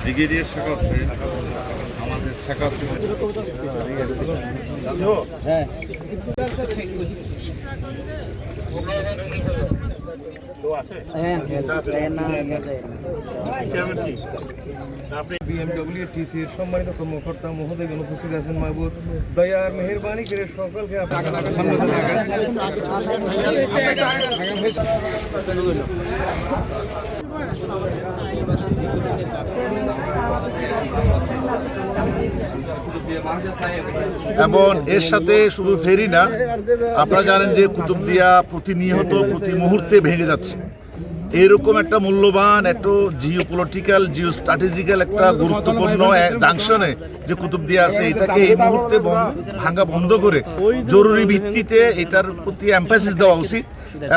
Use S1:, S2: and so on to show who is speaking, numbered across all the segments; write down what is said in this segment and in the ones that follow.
S1: Brigadier শাখা আমাদের শাখা
S2: হ্যাঁ
S3: বিএমডব্লিউ টিসির সম্মানিত কর্মকর্তা মহোদয়গণ উপস্থিত আছেন। মাহবুব দয়ার মেহেরবানি করে সকলকে
S1: এবং এর সাথে শুধু ফেরি না, আপনারা জানেন যে কুতুবদিয়া প্রতিনিয়ত প্রতি মুহূর্তে ভেঙে যাচ্ছে। এরকম একটা মূল্যবান একটা জিও পলিটিক্যাল জিও স্ট্র্যাটেজিক্যাল একটা গুরুত্বপূর্ণ জাংশনে যে কুতুবদিয়া আছে, এটাকে এই মুহূর্তে ভাঙা বন্ধ করে জরুরি ভিত্তিতে এটার প্রতি এমফাসিস দেওয়া উচিত।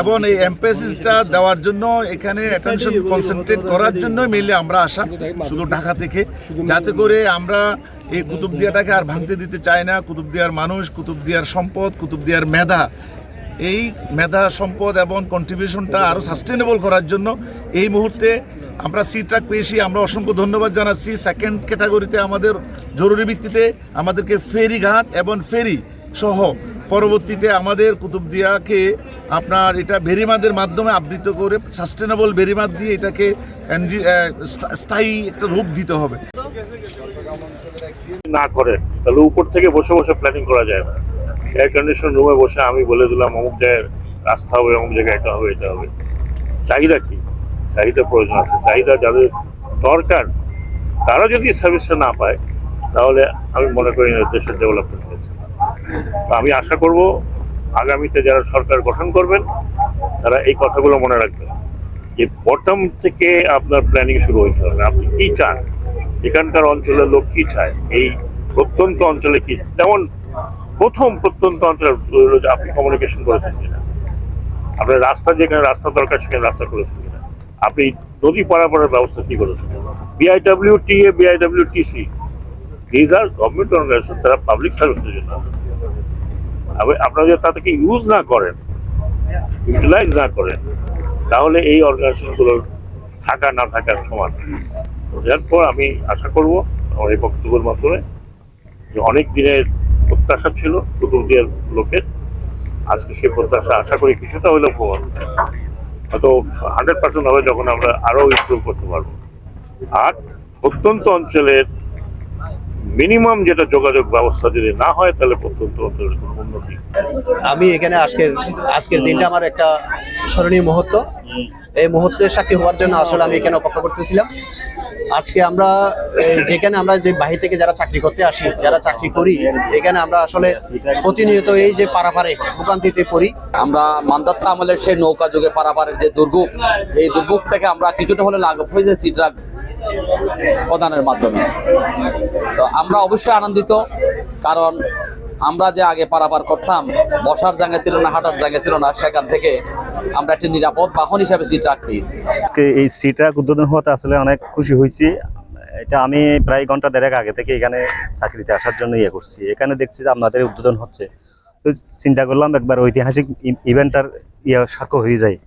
S1: এবং এই এমফাসিসটা দেওয়ার জন্য এখানে অ্যাটেনশন কনসেন্ট্রেট করার জন্য মেনলি আমরা আসা শুধু ঢাকা থেকে, যাতে করে আমরা এই কুতুবদিয়াটাকে আর ভাঙতে দিতে চাই না। কুতুবদিয়ার মানুষ, কুতুবদিয়ার সম্পদ, কুতুবদিয়ার মেধা, এই মেধা সম্পদ এবং কন্ট্রিবিউশনটা আরও সাস্টেনেবল করার জন্য এই মুহূর্তে আমরা সি ট্রাক পেয়েছি। আমরা অসংখ্য ধন্যবাদ জানাচ্ছি। সেকেন্ড ক্যাটাগরিতে আমাদের জরুরি ভিত্তিতে আমাদেরকে ফেরিঘাট এবং ফেরি সহ পরবর্তীতে আমাদের কুতুবদিয়াকে আপনার এটা বেরিমাদের মাধ্যমে আবৃত করে সাস্টেনেবল বেরিমাদ দিয়ে এটাকে স্থায়ী একটা রূপ দিতে হবে।
S4: না করে তাহলে উপর থেকে বসে বসে প্ল্যানিং করা যায় না। এয়ার কন্ডিশন রুমে বসে আমি বলে দিলাম অমুক জায়গায় রাস্তা হবে, অমুক জায়গায় এটা হবে, এটা হবে। চাহিদা কি? চাহিদা প্রয়োজন আছে। চাহিদা যাদের দরকার তারা যদি সার্ভিসটা না পায় তাহলে আমি মনে করি না দেশের ডেভেলপমেন্ট হয়েছে। আমি আশা করব আগামীতে যারা সরকার গঠন করবেন তারা এই কথাগুলো মনে রাখবেন যে বটম থেকে আপনার প্ল্যানিং শুরু হইতে হবে। আপনি কি চান, এখানকার অঞ্চলের লোক কি চায়, এই প্রত্যন্ত অঞ্চলে কি, যেমন প্রথম প্রত্যন্ত অঞ্চলে আপনি কমিউনিকেশন করেছেন কিনা, আপনার রাস্তা যেখানে রাস্তা দরকার সেখানে রাস্তা করেছেন কিনা, আপনি নদী পারাপারের ব্যবস্থা কি করেছেন। BIWTA, BIWTC, these are government organisation, তারা পাবলিক সার্ভিসের জন্য আছে। আপনারা যদি তাদেরকে ইউজ না করেন, ইউটিলাইজ না করেন, তাহলে এই অর্গানাইজেশনগুলোর থাকা না থাকার সমান। এরপর আমি আশা করব আমার এই বক্তব্যের মাধ্যমে যে অনেক দিনের প্রত্যাশা ছিল কুতুবদিয়ার লোকের, আজকে সেই প্রত্যাশা আশা করি কিছুটা হলেও প্রমাণ, হয়তো 100% হবে যখন আমরা আরো ইমপ্রুভ করতে পারবো। আর প্রত্যন্ত অঞ্চলের মিনিমাম যেটা যোগাযোগ ব্যবস্থা যদি না হয় তাহলে প্রত্যন্ত অঞ্চলের কোনো উন্নতি।
S5: আমি এখানে আজকের দিনটা আমার একটা স্মরণীয় মুহূর্ত। এই মুহূর্তের সাক্ষী হওয়ার জন্য আসলে আমি এখানে অপেক্ষা করতেছিলাম। আজকে আমরা যেখানে আমরা যে বাহির থেকে যারা চাকরি করতে আসি, যারা চাকরি করি, এখানে আমরা আসলে প্রতিনিয়ত এই যে পারাপারে ভোগান্তিতে পড়ি।
S2: আমরা মান্দাত্তা আমলের সেই নৌকা যুগে পারাপারের যে দুর্ভোগ, এই দুর্ভোগ থেকে আমরা কিছুটা হলে লাঘব হয়েছে সি ট্রাক প্রদানের মাধ্যমে। তো আমরা অবশ্যই আনন্দিত, কারণ আমরা যে আগে পারাপার করতাম, বসার জায়গা ছিল না, হাঁটার জায়গা ছিল না, সেখান থেকে আমরা একটি নিরাপদ বাহন হিসাবে সি ট্রাক পেয়েছি।
S6: আজকে এই সি ট্রাক উদ্বোধন হওয়াতে আসলে অনেক খুশি হয়েছি। এটা আমি প্রায় ঘন্টা দেড়েক আগে থেকে এখানে চাকরিতে আসার জন্য করছি। এখানে দেখছি যে আপনাদের উদ্বোধন হচ্ছে, তো চিন্তা করলাম একবার ঐতিহাসিক ইভেন্টার সাক্ষ্য হয়ে যায়।